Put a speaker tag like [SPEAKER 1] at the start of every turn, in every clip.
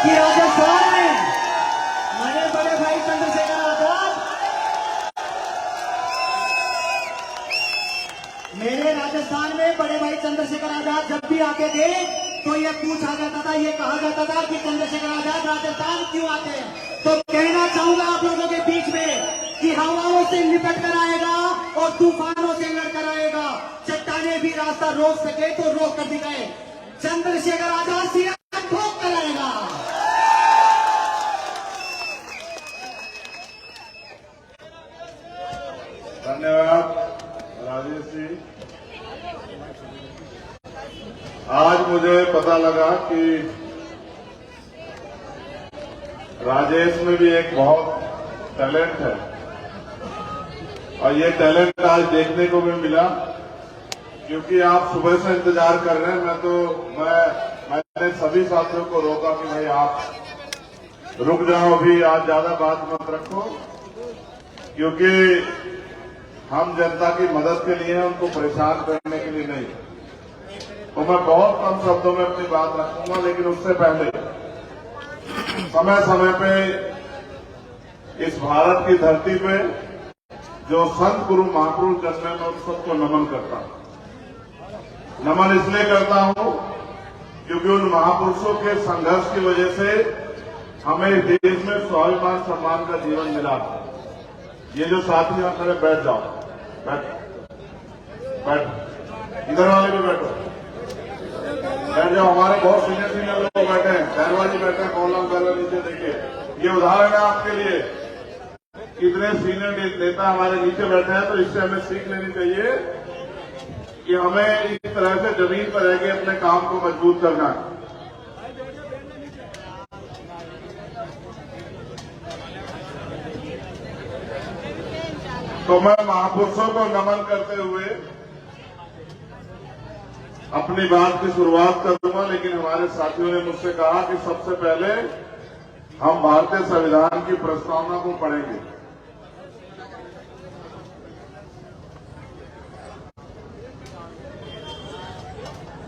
[SPEAKER 1] कि राजस्थान में मेरे बड़े भाई चंद्रशेखर आजाद, मेरे राजस्थान में बड़े भाई चंद्रशेखर आजाद जब भी आते थे तो ये पूछा जाता था, ये कहा जाता था कि चंद्रशेखर आजाद राजस्थान क्यों आते हैं। तो कहना चाहूंगा आप लोगों के बीच में कि हवाओं से निपट कर आएगा और तूफानों से लड़ कर आएगा। चट्टाने भी रास्ता रोक सके तो रोक कर दिखाए। चंद्रशेखर आजाद सिया ठोक कर आएगा।
[SPEAKER 2] धन्यवाद राजेश जी। आज मुझे पता लगा कि राजेश में भी एक बहुत टैलेंट है और ये टैलेंट आज देखने को भी मिला, क्योंकि आप सुबह से इंतजार कर रहे हैं। मैंने सभी साथियों को रोका कि भाई आप रुक जाओ, अभी आज ज्यादा बात मत रखो, क्योंकि हम जनता की मदद के लिए हैं, उनको परेशान करने के लिए नहीं। तो मैं बहुत कम शब्दों में अपनी बात रखूंगा, लेकिन उससे पहले समय समय पे इस भारत की धरती पे जो संत गुरु महापुरुष जन्मे, मैं उन सबको नमन करता हूं। नमन इसलिए करता हूं क्योंकि उन महापुरुषों के संघर्ष की वजह से हमें देश में स्वाभिमान सम्मान का जीवन मिला। ये जो साथी यहाँ खड़े, बैठ जाओ, बैठ, इधर वाले भी बैठो, बैठ जाओ। हमारे बहुत सीनियर लोग बैठे हैं, दरवाजे बैठे हैं, कॉलम कर नीचे देखिए। ये उदाहरण है आपके लिए, कितने सीनियर नेता हमारे नीचे बैठे हैं। तो इससे हमें सीख लेनी चाहिए कि हमें इस तरह से जमीन पर रह के अपने काम को मजबूत करना है। तो मैं महापुरुषों को नमन करते हुए अपनी बात की शुरुआत करूंगा, लेकिन हमारे साथियों ने मुझसे कहा कि सबसे पहले हम भारतीय संविधान की प्रस्तावना को पढ़ेंगे।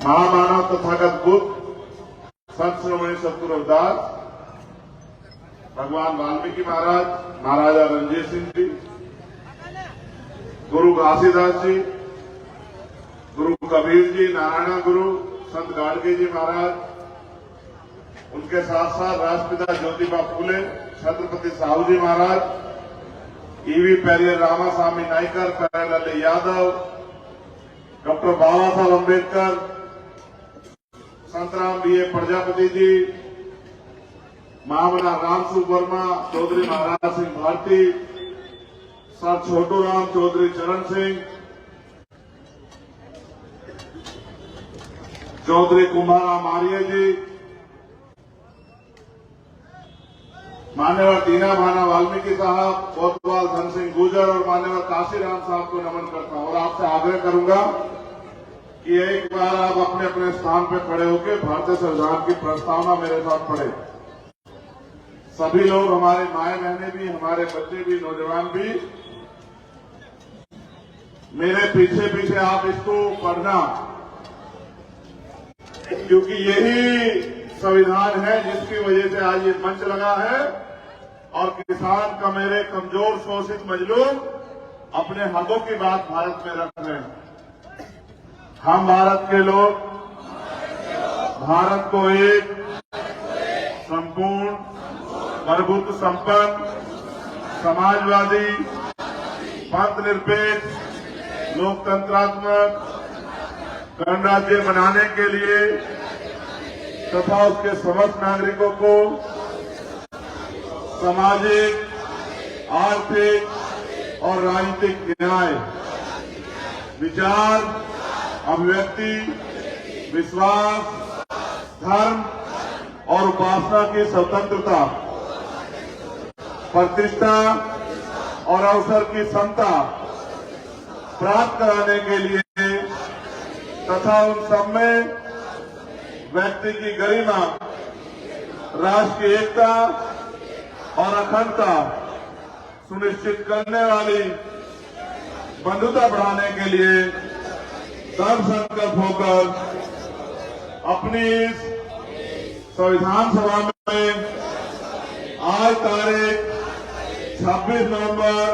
[SPEAKER 2] महामानव तथागत बुद्ध, संत शिरोमणि सतगुरु रविदास, भगवान वाल्मीकि महाराज, महाराजा रणजीत सिंह जी, गुरु घासीदास जी, गुरु कबीर जी, नारायण गुरु, संत गाडगे जी महाराज, उनके साथ साथ राष्ट्रपिता ज्योतिबा फूले, छत्रपति साहू जी महाराज, ईवी पेरियर रामास्वामी नायकर, प्यारेलाल यादव, डॉक्टर बाबा साहब अम्बेडकर, संतराम बी.ए. प्रजापति जी, महामना रामसुख वर्मा, चौधरी महाराज सिंह भारती, सर छोटू राम चौधरी चरण सिंह, चौधरी कुंभाराम आर्य जी, मान्यवर दीना भाना वाल्मीकि साहब, कोतवाल धन सिंह गुर्जर और मान्यवर काशीराम साहब को नमन करता हूं। और आपसे आग्रह करूंगा कि एक बार आप अपने अपने स्थान पर खड़े होकर भारतीय संविधान की प्रस्तावना मेरे साथ पढ़े। सभी लोग, हमारे माए बहनें भी, हमारे बच्चे भी, नौजवान भी, मेरे पीछे पीछे आप इसको पढ़ना, क्योंकि यही संविधान है जिसकी वजह से आज ये मंच लगा है और किसान का मेरे कमजोर शोषित मजलूम अपने हकों की बात भारत में रख रहे हैं। हम भारत के लोग भारत को एक संपूर्ण, प्रभुत्व संपन्न, समाजवादी, पंथ निरपेक्ष, लोकतंत्रात्मक गणराज्य बनाने के लिए तथा उसके समस्त नागरिकों को सामाजिक, आर्थिक और राजनीतिक न्याय, विचार, अभिव्यक्ति, विश्वास, धर्म और उपासना की स्वतंत्रता, प्रतिष्ठा और अवसर की समता प्राप्त कराने के लिए तथा उन सब में व्यक्ति की गरिमा, राष्ट्र की एकता और अखंडता सुनिश्चित करने वाली बंधुता बढ़ाने के लिए दृढ़ संकल्प होकर अपनी इस संविधान सभा में आज तारीख 26 नवंबर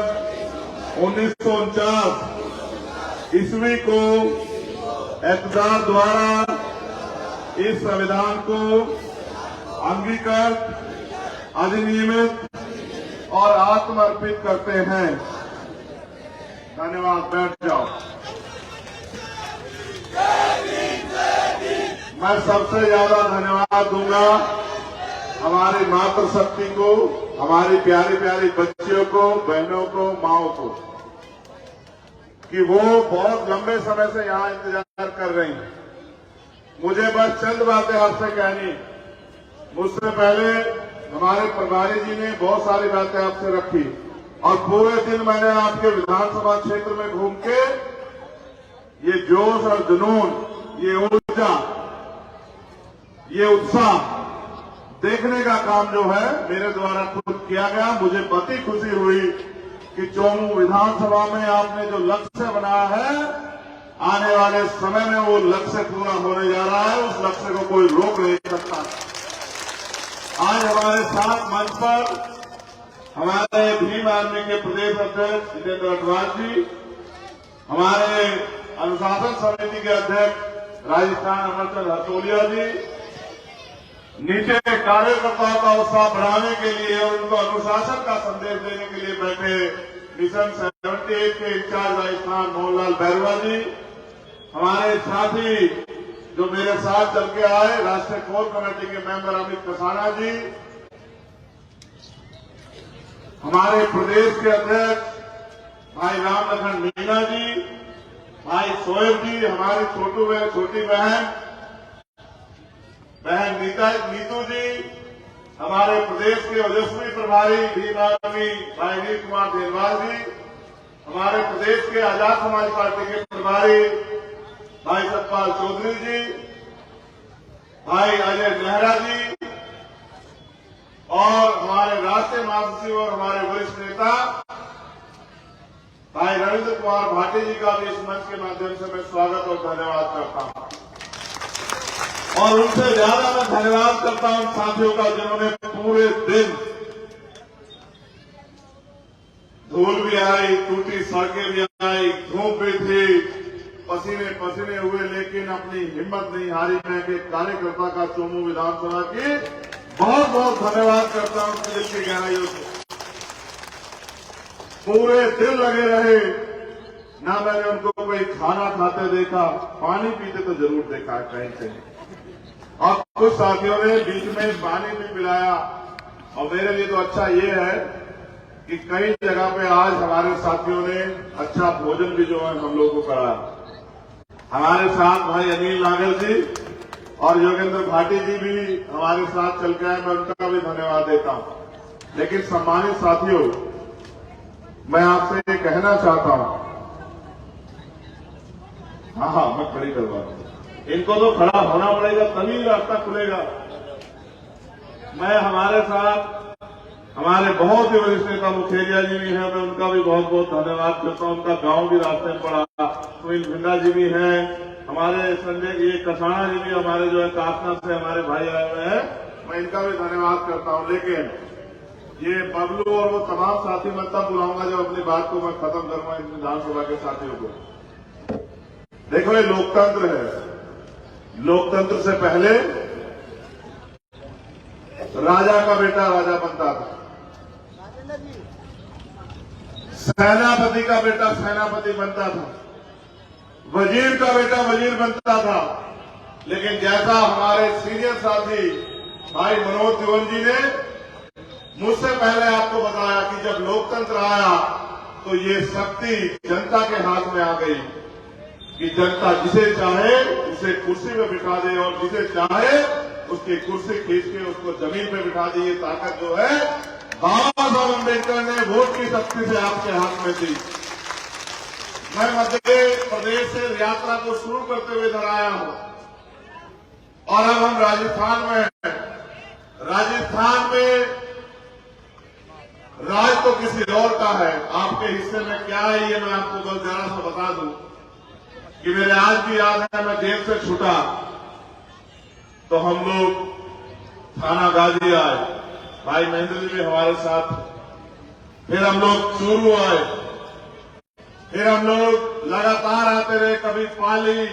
[SPEAKER 2] 1949 ईस्वी को इक़्तिदार द्वारा इस संविधान को अंगीकृत, अधिनियमित और आत्मर्पित करते हैं। धन्यवाद। बैठ जाओ। मैं सबसे ज्यादा धन्यवाद दूंगा हमारी मातृशक्ति को, हमारी प्यारी प्यारी बच्चियों को, बहनों को, माओं को, कि वो बहुत लंबे समय से यहां इंतजार कर रही हैं। मुझे बस चंद बातें आपसे कहनी। मुझसे पहले हमारे प्रभारी जी ने बहुत सारी बातें आपसे रखी और पूरे दिन मैंने आपके विधानसभा क्षेत्र में घूम के ये जोश और जुनून, ये ऊर्जा, ये उत्साह देखने का काम जो है मेरे द्वारा खुद किया गया। मुझे बहुत खुशी हुई कि चोमू विधानसभा में आपने जो लक्ष्य बनाया है, आने वाले समय में वो लक्ष्य पूरा होने जा रहा है। उस लक्ष्य को कोई रोक नहीं सकता। आज हमारे साथ मंच पर हमारे भीम आर्मी के प्रदेश अध्यक्ष जितेंद्र अडवाणी जी, हमारे अनुशासन समिति के अध्यक्ष राजस्थान अमरचंद हरतोलिया जी, नीचे कार्यकर्ताओं का उत्साह बढ़ाने के लिए और उनको अनुशासन का संदेश देने के लिए बैठे मिशन 78 के इंचार्ज राजस्थान मोहनलाल बैरवा जी, हमारे साथी जो मेरे साथ चल के आए राष्ट्रीय कोर कमेटी के मेंबर अमित कसाना जी, हमारे प्रदेश के अध्यक्ष भाई राम लखन मीना जी, भाई शोएब जी, हमारी छोटी बहन नीतू जी, हमारे प्रदेश के ओजस्वी प्रभारी भीम आर्मी भाई अनिल कुमार देनवाल जी, हमारे प्रदेश के आजाद समाज पार्टी के प्रभारी भाई सतपाल चौधरी जी, भाई अजय नेहरा जी और हमारे राष्ट्रीय महासचिव और हमारे वरिष्ठ नेता भाई रविंद्र कुमार भाटी जी का भी इस मंच के माध्यम से मैं स्वागत और धन्यवाद करता हूं। और उनसे ज्यादा मैं धन्यवाद करता हूं उन साथियों का जिन्होंने पूरे दिन, धूल भी आई, टूटी सड़कें भी आई, धूप भी थी, पसीने हुए, लेकिन अपनी हिम्मत नहीं हारी। मैं एक कार्यकर्ता का चोमू विधानसभा की बहुत बहुत धन्यवाद करता हूं दिल की गहराइयों से। पूरे दिन लगे रहे, ना मैंने उनको कोई खाना खाते देखा, पानी पीते तो जरूर देखा है कहीं से। और कुछ साथियों ने बीच में पानी भी पिलाया। और मेरे लिए तो अच्छा ये है कि कई जगह पे आज हमारे साथियों ने अच्छा भोजन भी जो है हम लोग को कराया। हमारे साथ भाई अनिल नागर जी और योगेंद्र भाटी जी भी हमारे साथ चल के आए, मैं उनका भी धन्यवाद देता हूं। लेकिन सम्मानित साथियों, मैं आपसे ये कहना चाहता हूं, हाँ मैं खड़ी करवा रहा हूं, इनको तो खड़ा होना पड़ेगा तभी रास्ता खुलेगा। मैं हमारे साथ हमारे बहुत ही वरिष्ठ नेता मुखेरिया जी भी हैं, मैं उनका भी बहुत बहुत धन्यवाद करता हूं। उनका गांव भी रास्ते में पड़ा। सुनील भिंडा जी भी हैं, हमारे संजय ये कसाना जी भी हमारे जो है कासना से हमारे भाई आए हुए हैं, मैं इनका भी धन्यवाद करता हूं। लेकिन ये बबलू और वो तमाम साथी मैं तब बुलाऊंगा जब अपनी बात को मैं खत्म करूंगा इन विधानसभा के साथियों को। देखो ये लोकतंत्र है। लोकतंत्र से पहले राजा का बेटा राजा बनता था, सेनापति का बेटा सेनापति बनता था, वजीर का बेटा वजीर बनता था। लेकिन जैसा हमारे सीनियर साथी भाई मनोज तिवारी जी ने मुझसे पहले आपको बताया कि जब लोकतंत्र आया तो ये शक्ति जनता के हाथ में आ गई कि जनता जिसे चाहे उसे कुर्सी पे बिठा दे और जिसे चाहे उसकी कुर्सी खींच के उसको जमीन पे बिठा दी। ये ताकत जो है बाबा साहब अम्बेडकर ने वोट की शक्ति से आपके हाथ में दी। मैं मध्य प्रदेश से यात्रा को शुरू करते हुए इधर आया हूं और अब हम राजस्थान में हैं। राजस्थान में राज तो किसी और का है, आपके हिस्से में क्या है ये मैं आपको बस जरा सा बता दूं कि मेरे आज भी याद है, मैं जेल से छूटा तो हम लोग थाना गाजी आए, भाई महेंद्र जी भी हमारे साथ, फिर हम लोग चूरू आए, फिर हम लोग लगातार आते रहे। कभी पाली,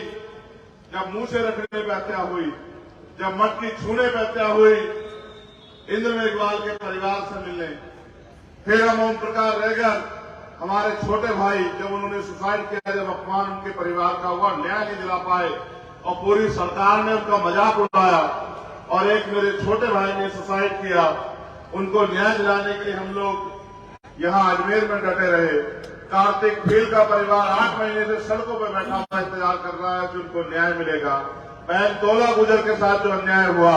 [SPEAKER 2] जब मुंह से रखने पे हत्या हुई, जब मटकी छूने पे हत्या हुई, इंद्र मेघवाल के परिवार से मिलने, फिर हम ओम प्रकाश रेगर, हमारे छोटे भाई, जब उन्होंने सुसाइड किया, जब अपमान उनके परिवार का हुआ, न्याय नहीं दिला पाए और पूरी सरकार ने उनका मजाक उड़ाया, और एक मेरे छोटे भाई ने सुसाइड किया, उनको न्याय दिलाने के लिए हम लोग यहां अजमेर में डटे रहे। कार्तिक भील का परिवार 8 महीने से सड़कों पर बैठा हुआ इंतजार कर रहा है कि उनको न्याय मिलेगा। बहन तोला गुजर के साथ जो अन्याय हुआ,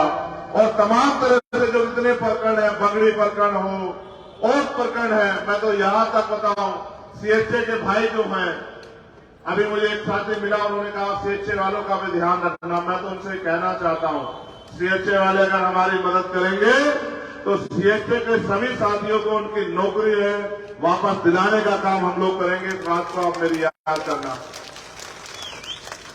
[SPEAKER 2] और तमाम तरह से जो इतने प्रकरण है, बगड़ी प्रकरण हो और प्रकरण है, मैं तो यहां तक बताऊं, सीएचए के भाई जो हैं, अभी मुझे एक साथी मिला, उन्होंने कहा सीएचए वालों का भी ध्यान रखना। मैं तो उनसे कहना चाहता हूं, सीएचए वाले अगर हमारी मदद करेंगे तो सीएचए के सभी साथियों को उनकी नौकरी है वापस दिलाने का काम हम लोग करेंगे। इस बात को आप मेरी याद करना।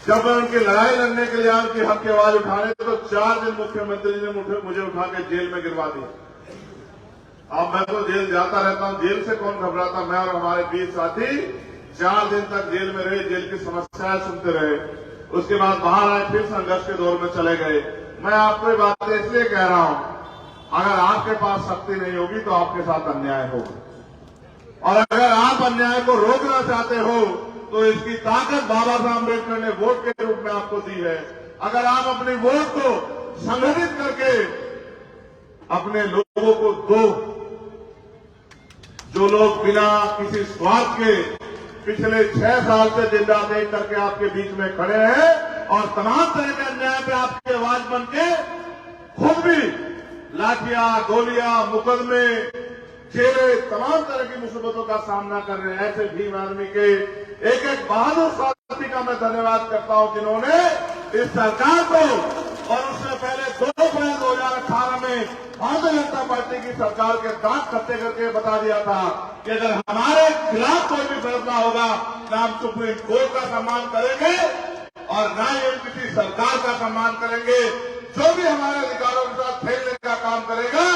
[SPEAKER 2] जब मैं उनकी लड़ाई लड़ने के लिए उनकी हक की आवाज उठाने तो 4 दिन मुख्यमंत्री जी ने मुझे उठा के जेल में गिरवा दिया। अब मैं तो जेल जाता रहता हूं, जेल से कौन घबराता। मैं और हमारे 20 साथी 4 दिन तक जेल में रहे, जेल की समस्याएं सुनते रहे। उसके बाद बाहर आए, फिर संघर्ष के दौर में चले गए। मैं आपको ये बातें इसलिए कह रहा हूं, अगर आपके पास शक्ति नहीं होगी तो आपके साथ अन्याय होगा, और अगर आप अन्याय को रोकना चाहते हो तो इसकी ताकत बाबा साहब अम्बेडकर ने वोट के रूप में आपको दी है। अगर आप अपनी वोट को संगठित करके अपने लोगों को दो, जो लोग बिना किसी स्वार्थ के पिछले 6 साल से जिंदा देख करके आपके बीच में खड़े हैं और तमाम तरह के अन्याय पे आपकी आवाज बन के खुद भी लाठियां, गोलियां, मुकदमे, जेलें, तमाम तरह की मुसीबतों का सामना कर रहे हैं, ऐसे भीम आर्मी के एक एक बहादुर साथी का मैं धन्यवाद करता हूं जिन्होंने इस सरकार को, और उससे पहले 2 अप्रैल 2018 में भारतीय जनता पार्टी की सरकार के दांत खट्टे करके बता दिया था कि अगर हमारे खिलाफ कोई भी फैसला होगा ना हम सुप्रीम कोर्ट का सम्मान करेंगे और ना ही हम किसी सरकार का सम्मान करेंगे। जो भी हमारे अधिकारों के साथ खेलने का काम करेगा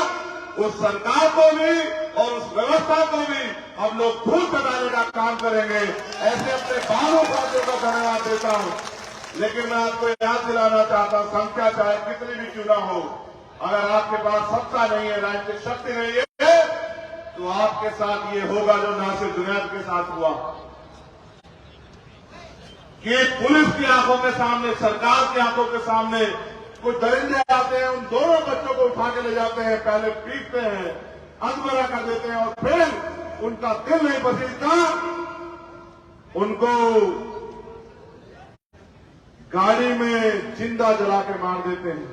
[SPEAKER 2] उस सरकार को भी और उस व्यवस्था को भी हम लोग धूल चटाने का काम करेंगे। ऐसे अपने बालों साथियों का धन्यवाद देता हूं। लेकिन मैं आपको याद दिलाना चाहता हूं, संख्या चाहे कितनी भी क्यों ना हो, अगर आपके पास सत्ता नहीं है, राजनीतिक शक्ति नहीं है, तो आपके साथ ये होगा जो नासिर जुनैद के साथ हुआ कि पुलिस की आंखों के सामने, सरकार की आंखों के सामने कुछ दरिंदे आते हैं, उन दोनों बच्चों को उठा के ले जाते हैं, पहले पीटते हैं, अधमरा कर देते हैं, और फिर उनका दिल नहीं पसीजता, उनको गाड़ी में जिंदा जला के मार देते हैं,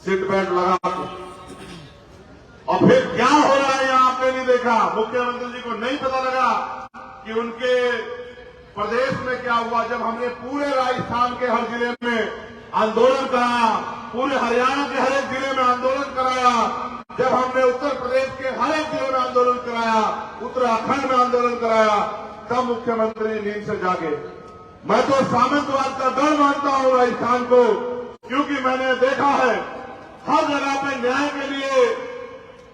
[SPEAKER 2] सीट बेल्ट लगा के। और फिर क्या हो रहा है यहां आपने नहीं देखा। मुख्यमंत्री जी को नहीं पता लगा कि उनके प्रदेश में क्या हुआ। जब हमने पूरे राजस्थान के हर जिले में आंदोलन कराया, पूरे हरियाणा के हर एक जिले में आंदोलन कराया, जब हमने उत्तर प्रदेश के हर एक जिले में आंदोलन कराया, उत्तराखंड में आंदोलन कराया, तब मुख्यमंत्री नींद से जागे। मैं तो सामंतवाद का डर मानता हूं राजस्थान को, क्योंकि मैंने देखा है हर जगह पे न्याय के लिए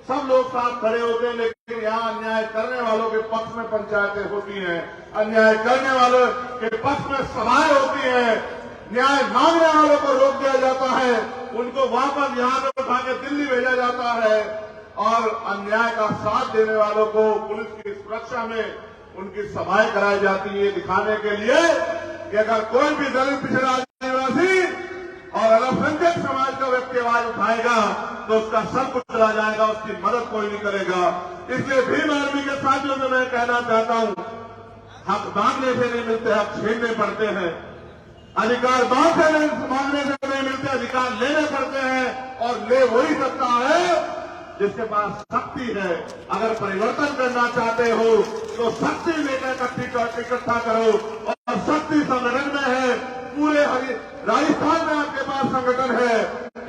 [SPEAKER 2] सब लोग साथ खड़े होते हैं, लेकिन यहाँ अन्याय करने वालों के पक्ष में पंचायतें होती हैं, अन्याय करने वालों के पक्ष में सभाएं होती हैं, न्याय मांगने वालों को रोक दिया जाता है, उनको वापस यहां से उठा के दिल्ली भेजा जाता है, और अन्याय का साथ देने वालों को पुलिस की सुरक्षा में उनकी सभाएं कराई जाती है, दिखाने के लिए कि अगर कोई भी दलित पिछड़ा आदिवासी और अल्पसंख्यक समाज का व्यक्ति आवाज उठाएगा तो उसका सब कुछ चला जाएगा, उसकी मदद कोई नहीं करेगा। इसलिए भीम आर्मी के साथियों से मैं कहना चाहता हूं, हक मांगने से नहीं मिलते, हक छीनने पड़ते हैं। अधिकार मांगने से नहीं मिलते, अधिकार लेने पड़ते हैं, और ले वही सकता है जिसके पास शक्ति है। अगर परिवर्तन करना चाहते हो तो शक्ति लेकर इकट्ठा करो, और शक्ति संगठन में है। पूरे राजस्थान में आपके पास संगठन है,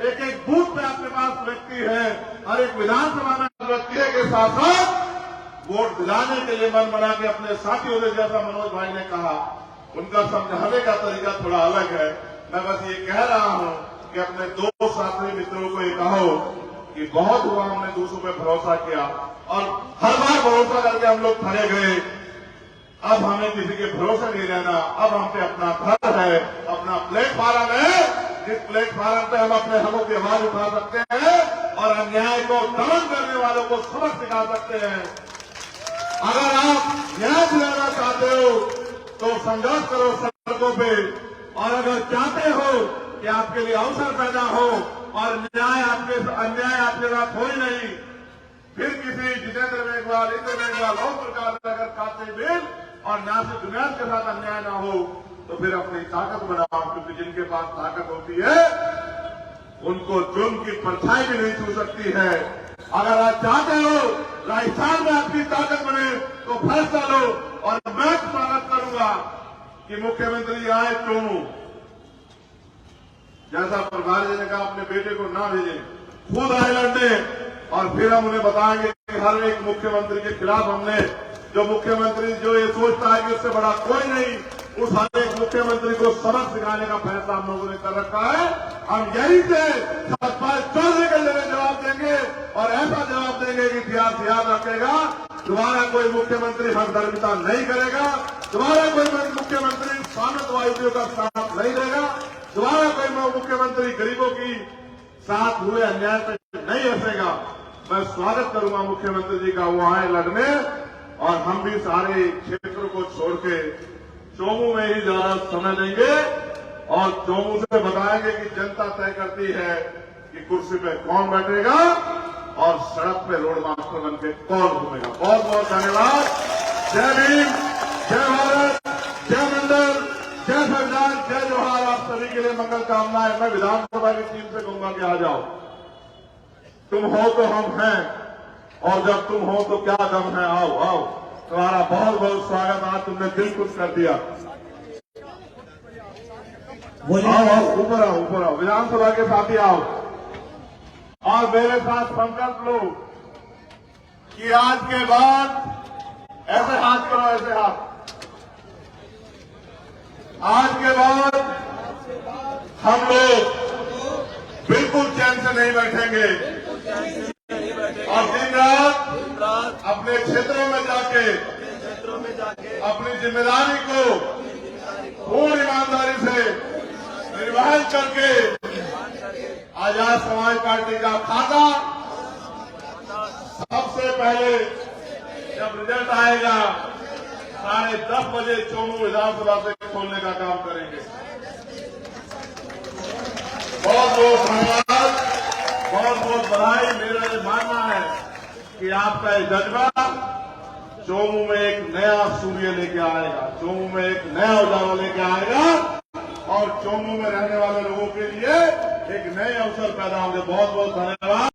[SPEAKER 2] एक एक बूथ में आपके पास व्यक्ति है, हर एक विधानसभा में व्यक्ति के साथ साथ वोट दिलाने के लिए मन बना के अपने साथियों से, जैसा मनोज भाई ने कहा, उनका समझाने का तरीका थोड़ा अलग है। मैं बस ये कह रहा हूं कि अपने दो साथी मित्रों को ये कहो कि बहुत हुआ हमने दूसरों पे भरोसा किया और हर बार भरोसा करके हम लोग खड़े गए। अब हमें किसी के भरोसे नहीं रहना। अब हम पे अपना घर है, अपना प्लेटफार्म है, जिस प्लेटफार्म पे हम अपने हकों की आवाज उठा सकते हैं और अन्याय को दमन करने वालों को सबक सिखा सकते हैं। अगर आप न्याय दिलाना चाहते हो तो संघर्ष करो सड़कों पे, और अगर चाहते हो कि आपके लिए अवसर पैदा हो और अन्याय आपके साथ हो ही नहीं, फिर किसी जितेंद्र मेघवाल, इंद्र मेघवाल और प्रकार अगर काते बिल और नासिर जुनैद के साथ अन्याय ना हो तो फिर अपनी ताकत बढ़ाओ, क्योंकि जिनके पास ताकत होती है उनको जुल्म की परछाई भी नहीं छू सकती है। अगर आप चाहते हो राजस्थान में आपकी ताकत बने तो फैसला लो, और मैं स्वागत करूंगा कि मुख्यमंत्री आए चोमू, जैसा प्रभारी जी ने कहा अपने बेटे को ना भेजें, खुद आए लड़ने, और फिर हम उन्हें बताएंगे कि हर एक मुख्यमंत्री के खिलाफ हमने जो मुख्यमंत्री जो ये सोचता है कि उससे बड़ा कोई नहीं, उस हर एक मुख्यमंत्री को सबक सिखाने का फैसला हम लोगों ने कर रखा है। हम यही से सतपाल चौधरी के लिए जवाब देंगे और ऐसा जवाब देंगे कि इतिहास याद रखेगा। दोबारा कोई मुख्यमंत्री हकदर्मिता नहीं करेगा, दोबारा कोई मुख्यमंत्री स्वामित्व का साथ नहीं देगा, दोबारा कोई मुख्यमंत्री गरीबों की साथ हुए अन्याय पर नहीं हंसेगा। मैं स्वागत करूंगा मुख्यमंत्री जी का, वो आए लड़ने, और हम भी सारे क्षेत्र को छोड़ के चोमू में ही ज्यादा समय देंगे और चोमू से बताएंगे कि जनता तय करती है कि कुर्सी पे कौन बैठेगा और सड़क पे रोड मास्टर बन के कौन घूमेगा। बहुत बहुत धन्यवाद। जय भीम, जय भारत, जय मंडल, जय संविधान, जय जोहार। आप सभी के लिए मंगल कामनाएं। मैं विधानसभा की टीम से कहूंगा कि आ जाओ, तुम हो तो हम हैं, और जब तुम हो तो क्या गम है, आओ आओ। तुम्हारा बहुत बहुत स्वागत। आज तुमने दिल खुश कर दिया। आओ आओ, ऊपर आओ, ऊपर आओ, विधानसभा के साथी आओ और मेरे साथ संकल्प लो कि आज के बाद ऐसे हाथ करो, ऐसे हाथ। आज के बाद हम लोग बिल्कुल चैन से नहीं बैठेंगे और दिन रात अपने क्षेत्रों में जाके अपनी जिम्मेदारी को पूर्ण ईमानदारी से निर्वहन करके आजाद समाज पार्टी का खाता सबसे पहले जब रिजल्ट आएगा 10:30 बजे चोमू विधानसभा से खोलने का काम करेंगे। बहुत बहुत धन्यवाद, बहुत बहुत बधाई। मेरा ये मानना है कि आपका ये जज्बा चोमू में एक नया सूर्य लेके आएगा, चोमू में एक नया उजाला लेके आएगा और चोमू में रहने वाले लोगों के लिए एक नए अवसर पैदा होंगे। बहुत बहुत धन्यवाद।